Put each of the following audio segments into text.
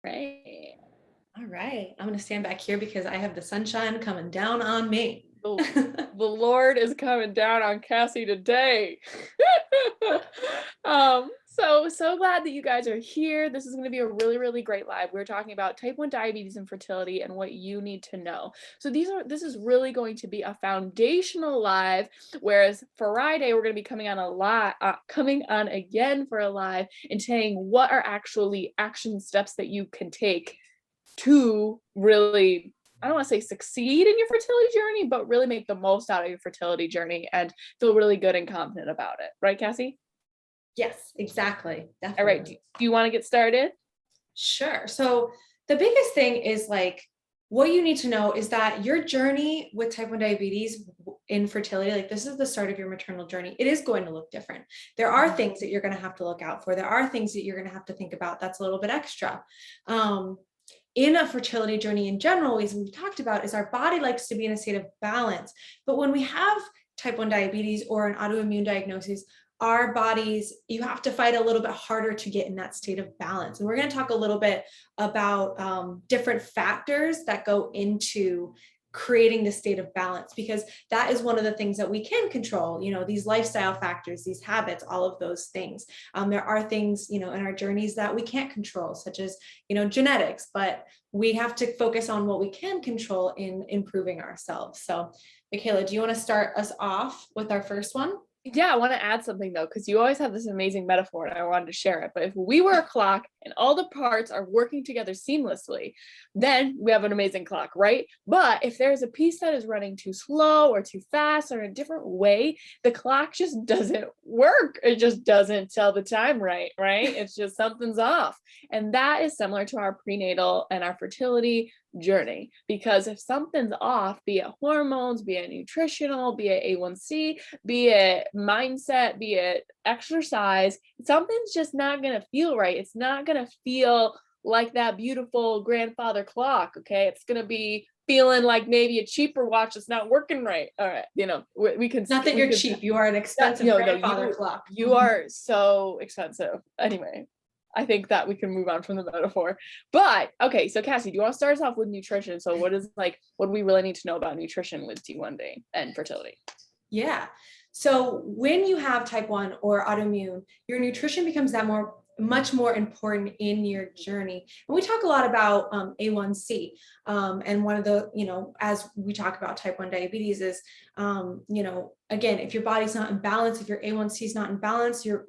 Right. All right. I'm going to stand back here because I have the sunshine coming down on me. The Lord is coming down on Cassie today. So glad that you guys are here. This is going to be a really great live. We're talking about type 1 diabetes and fertility and what you need to know. So this is really going to be a foundational live, whereas Friday we're going to be coming on again for a live and saying what are actually action steps that you can take to really, I don't want to say succeed in your fertility journey, but really make the most out of your fertility journey and feel really good and confident about it. Right, Cassie? Yes, exactly. All right. Do Definitely. you want to get started? Sure. So the biggest thing is like what you need to know is that your journey with type 1 diabetes in fertility, like this is the start of your maternal journey, it is going to look different. There are things that you're going to have to look out for. There are things that you're going to have to think about that's a little bit extra. In a fertility journey in general, as we've talked about, is our body likes to be in a state of balance. But when we have type 1 diabetes or an autoimmune diagnosis, our bodies, you have to fight a little bit harder to get in that state of balance. And we're going to talk a little bit about different factors that go into creating the state of balance, because that is one of the things that we can control, these lifestyle factors, these habits, all of those things. There are things, in our journeys that we can't control, such as, genetics, but we have to focus on what we can control in improving ourselves. So, Michaela, do you want to start us off with our first one? Yeah, I want to add something though, because you always have this amazing metaphor and I wanted to share it. But if we were a clock and all the parts are working together seamlessly, then we have an amazing clock, right? But if there's a piece that is running too slow or too fast or in a different way, the clock just doesn't work. It just doesn't tell the time right? It's just something's off. And that is similar to our prenatal and our fertility journey, because if something's off, be it hormones, be it nutritional, be it A1C, be it mindset, be it exercise, something's just not going to feel right. It's not going to feel like that beautiful grandfather clock. Okay. It's going to be feeling like maybe a cheaper watch that's not working right. All right. We can, Not that you're cheap, you are an expensive grandfather clock. you are so expensive. Anyway, I think that we can move on from the metaphor. But okay, so Cassie, do you want to start us off with nutrition? So what do we really need to know about nutrition with T1D and fertility? Yeah. So when you have type 1 or autoimmune, your nutrition becomes much more important in your journey. And we talk a lot about A1C. And one of the, as we talk about type 1 diabetes is, again, if your body's not in balance, if your A1C is not in balance, then your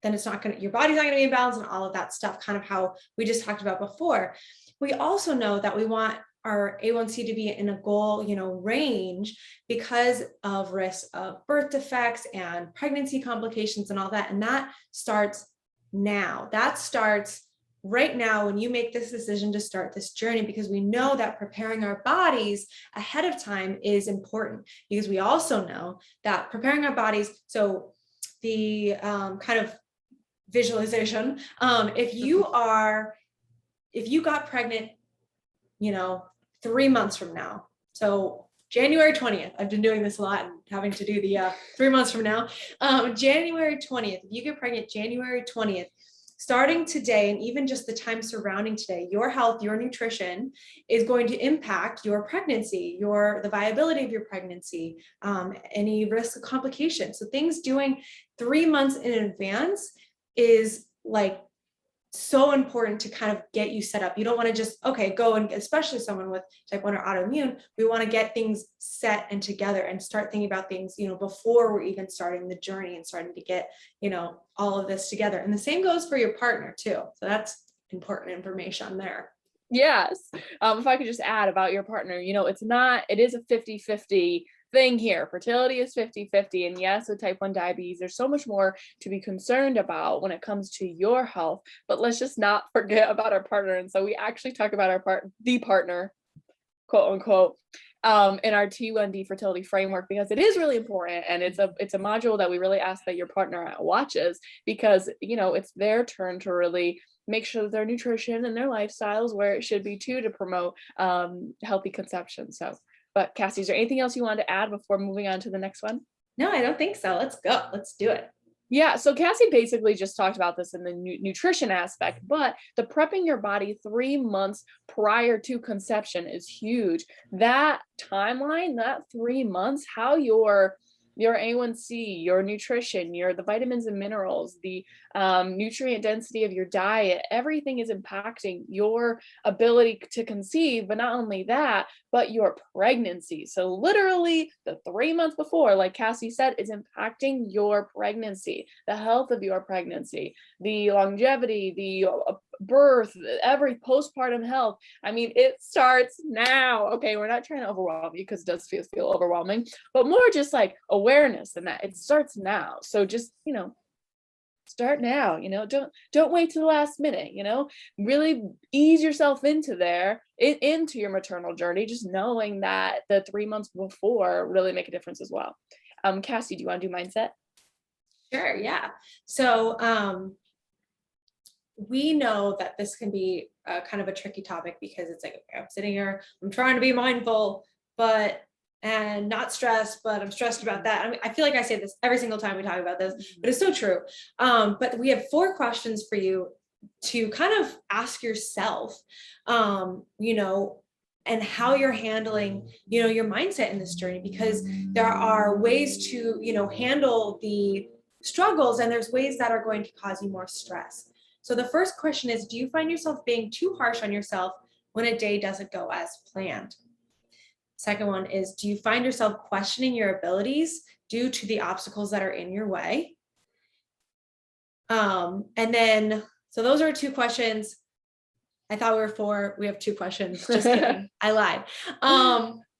body's not going to be in balance and all of that stuff, kind of how we just talked about before. We also know that we want our A1C to be in a goal, range, because of risk of birth defects and pregnancy complications and all that. And that starts now. That starts right now when you make this decision to start this journey, because we know that preparing our bodies ahead of time is important, because we also know that preparing our bodies, so the kind of visualization, if you got pregnant, 3 months from now, so January 20th, I've been doing this a lot and having to do the 3 months from now, January 20th, if you get pregnant January 20th, starting today, and even just the time surrounding today, your health, your nutrition is going to impact your pregnancy, the viability of your pregnancy, any risk of complications. So things doing 3 months in advance is like so important to kind of get you set up. You don't want to just, go, and especially someone with type 1 or autoimmune, we want to get things set and together and start thinking about things, before we're even starting the journey and starting to get, all of this together. And the same goes for your partner too. So that's important information there. Yes. If I could just add about your partner, it is a 50-50 thing here. Fertility is 50-50. And yes, with type 1 diabetes, there's so much more to be concerned about when it comes to your health, but let's just not forget about our partner. And so we actually talk about the partner, quote unquote, in our T1D fertility framework, because it is really important. And it's a module that we really ask that your partner watches, because, it's their turn to really make sure that their nutrition and their lifestyles where it should be too, to promote healthy conception. So, but Cassie, is there anything else you wanted to add before moving on to the next one? No, I don't think so. Let's go. Let's do it. Yeah, so Cassie basically just talked about this in the nutrition aspect, but the prepping your body 3 months prior to conception is huge. That timeline, that 3 months, how your A1C, your nutrition, the vitamins and minerals, the nutrient density of your diet, everything is impacting your ability to conceive. But not only that, but your pregnancy. So literally the 3 months before, like Cassie said, is impacting your pregnancy, the health of your pregnancy, the longevity, the birth, every postpartum health. I mean, it starts now. Okay, we're not trying to overwhelm you because it does feel overwhelming, but more just like awareness and that it starts now. So just, start now, don't wait to the last minute, really ease yourself into into your maternal journey, just knowing that the 3 months before really make a difference as well. Cassie, do you want to do mindset? Sure, yeah. So we know that this can be kind of a tricky topic because it's like, okay, I'm sitting here, I'm trying to be mindful, and not stressed, but I'm stressed about that. I mean, I feel like I say this every single time we talk about this, but it's so true. But we have 4 questions for you to kind of ask yourself, and how you're handling, your mindset in this journey, because there are ways to, handle the struggles, and there's ways that are going to cause you more stress. So the first question is, do you find yourself being too harsh on yourself when a day doesn't go as planned? Second one is, do you find yourself questioning your abilities due to the obstacles that are in your way? So those are 2 questions. I thought we were 4. We have 2 questions. Just kidding. I lied.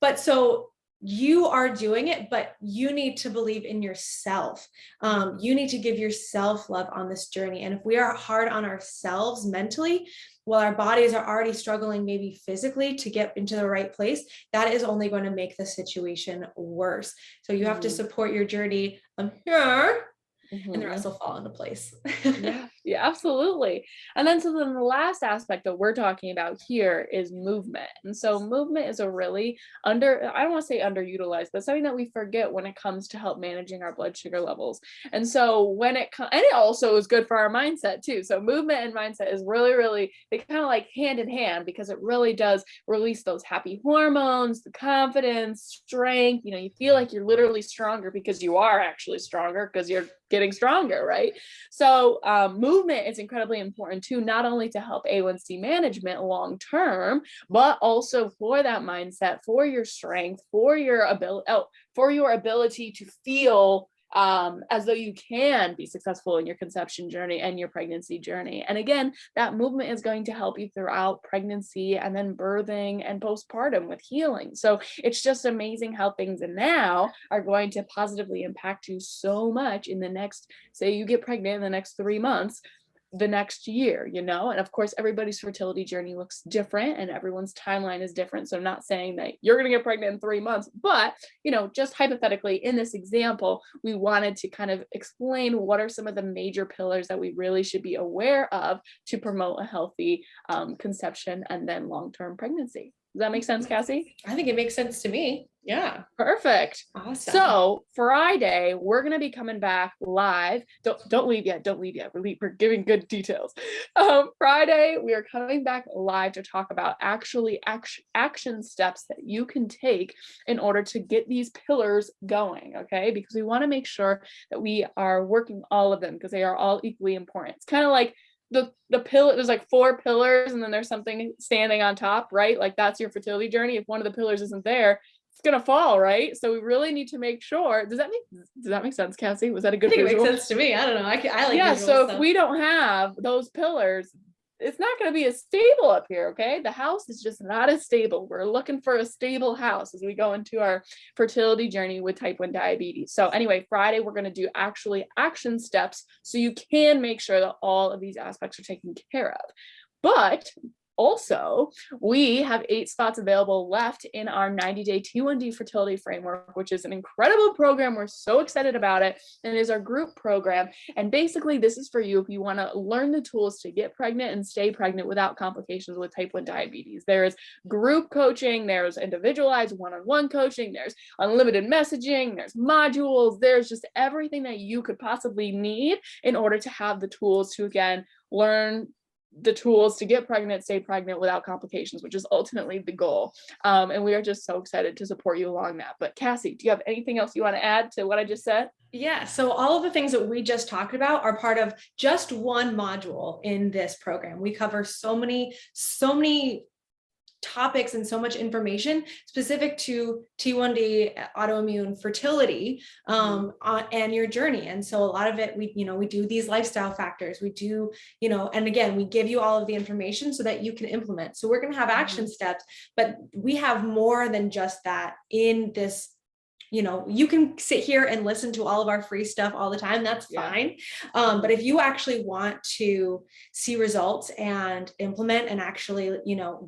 But so you are doing it, but you need to believe in yourself. You need to give yourself love on this journey. And if we are hard on ourselves mentally, while our bodies are already struggling, maybe physically, to get into the right place, that is only going to make the situation worse. So you have to support your journey. I'm here. And the rest will fall into place. Yeah, absolutely. And then the last aspect that we're talking about here is movement. And so movement is a really I don't want to say underutilized, but something that we forget when it comes to help managing our blood sugar levels. And so and it also is good for our mindset too. So movement and mindset is really, they kind of like hand in hand, because it really does release those happy hormones, the confidence, strength. You feel like you're literally stronger because you are actually stronger because you're getting stronger, right? So movement is incredibly important too, not only to help A1C management long term, but also for that mindset, for your strength, for your ability to feel as though you can be successful in your conception journey and your pregnancy journey. And again, that movement is going to help you throughout pregnancy and then birthing and postpartum with healing. So it's just amazing how things now are going to positively impact you so much in the next, say you get pregnant in the next 3 months, the next year, and of course everybody's fertility journey looks different and everyone's timeline is different. So I'm not saying that you're going to get pregnant in 3 months, but just hypothetically in this example, we wanted to kind of explain what are some of the major pillars that we really should be aware of to promote a healthy conception and then long-term pregnancy. Does that make sense, Cassie? I think it makes sense to me. Yeah. Perfect. Awesome. So Friday, we're going to be coming back live. Don't leave yet. We're giving good details. Friday, we are coming back live to talk about action steps that you can take in order to get these pillars going. Okay. Because we want to make sure that we are working all of them, because they are all equally important. It's kind of like the pillar, there's like 4 pillars and then there's something standing on top, right? Like that's your fertility journey. If one of the pillars isn't there, it's gonna fall, right? So we really need to make sure. Does that make sense, Cassie? Was that a good visual? It makes sense to me. I don't know. I like yeah. So stuff. If we don't have those pillars, it's not going to be as stable up here. Okay. The house is just not as stable. We're looking for a stable house as we go into our fertility journey with type 1 diabetes. So anyway, Friday, we're going to do action steps so you can make sure that all of these aspects are taken care of. But Also, we have 8 spots available left in our 90-day T1D fertility framework, which is an incredible program. We're so excited about it. And it is our group program. And basically, this is for you if you want to learn the tools to get pregnant and stay pregnant without complications with type 1 diabetes. There's group coaching, there's individualized one-on-one coaching, there's unlimited messaging, there's modules, there's just everything that you could possibly need in order to have the tools to, again, learn the tools to get pregnant, stay pregnant without complications, which is ultimately the goal. And we are just so excited to support you along that. But Cassie, do you have anything else you want to add to what I just said? Yeah, so all of the things that we just talked about are part of just one module in this program. We cover so many topics and so much information specific to T1D, autoimmune, fertility, and your journey. And so a lot of it, we do these lifestyle factors, we do, and again, we give you all of the information so that you can implement. So we're going to have action steps, but we have more than just that in this. You can sit here and listen to all of our free stuff all the time. That's fine. But if you actually want to see results and implement and actually,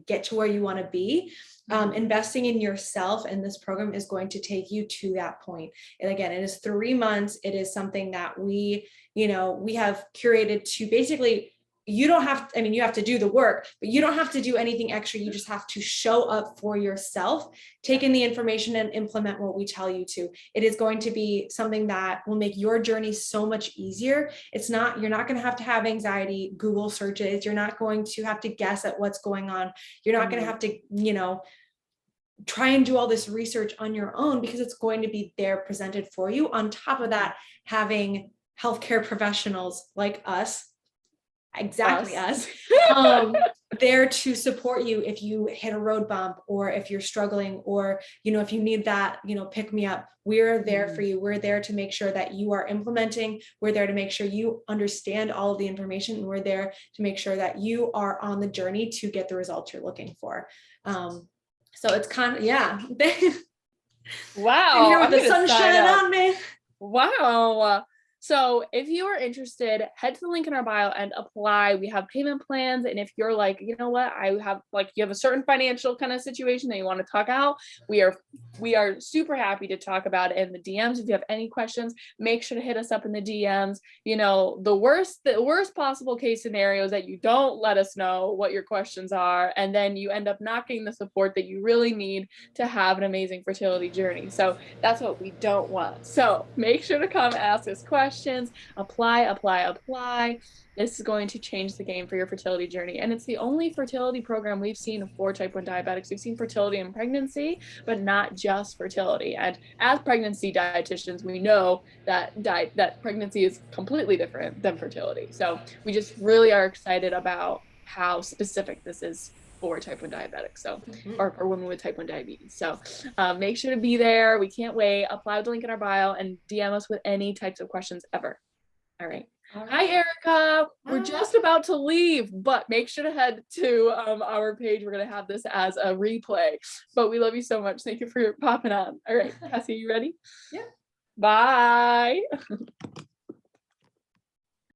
get to where you want to be, investing in yourself and this program is going to take you to that point. And again, it is 3 months. It is something that we have curated to basically, you don't have, you have to do the work, but you don't have to do anything extra. You just have to show up for yourself, take in the information and implement what we tell you to. It is going to be something that will make your journey so much easier. You're not going to have anxiety, Google searches. You're not going to have to guess at what's going on. You're not going to have to, try and do all this research on your own, because it's going to be there presented for you. On top of that, having healthcare professionals like us, exactly us, there to support you if you hit a road bump, or if you're struggling, or if you need that pick me up. We're there for you. We're there to make sure that you are implementing. We're there to make sure you understand all of the information, and we're there to make sure that you are on the journey to get the results you're looking for. So it's kind of wow, here with the sun shining on me. Wow. So if you are interested, head to the link in our bio and apply. We have payment plans. And if you're like, you know what, you have a certain financial kind of situation that you want to talk out, we are super happy to talk about it in the DMs. If you have any questions, make sure to hit us up in the DMs. The worst possible case scenario is that you don't let us know what your questions are, and then you end up not getting the support that you really need to have an amazing fertility journey. So that's what we don't want. So make sure to come ask us questions. Apply. This is going to change the game for your fertility journey. And it's the only fertility program we've seen for type 1 diabetics. We've seen fertility in pregnancy, but not just fertility. And as pregnancy dietitians, we know that pregnancy is completely different than fertility. So we just really are excited about how specific this is for type 1 diabetics, or women with type 1 diabetes. So make sure to be there. We can't wait. Apply with the link in our bio and DM us with any types of questions ever. All right. Hi, Erica. We're just about to leave, but make sure to head to our page. We're going to have this as a replay, but we love you so much. Thank you for popping on. All right, Cassie, you ready? Yeah. Bye.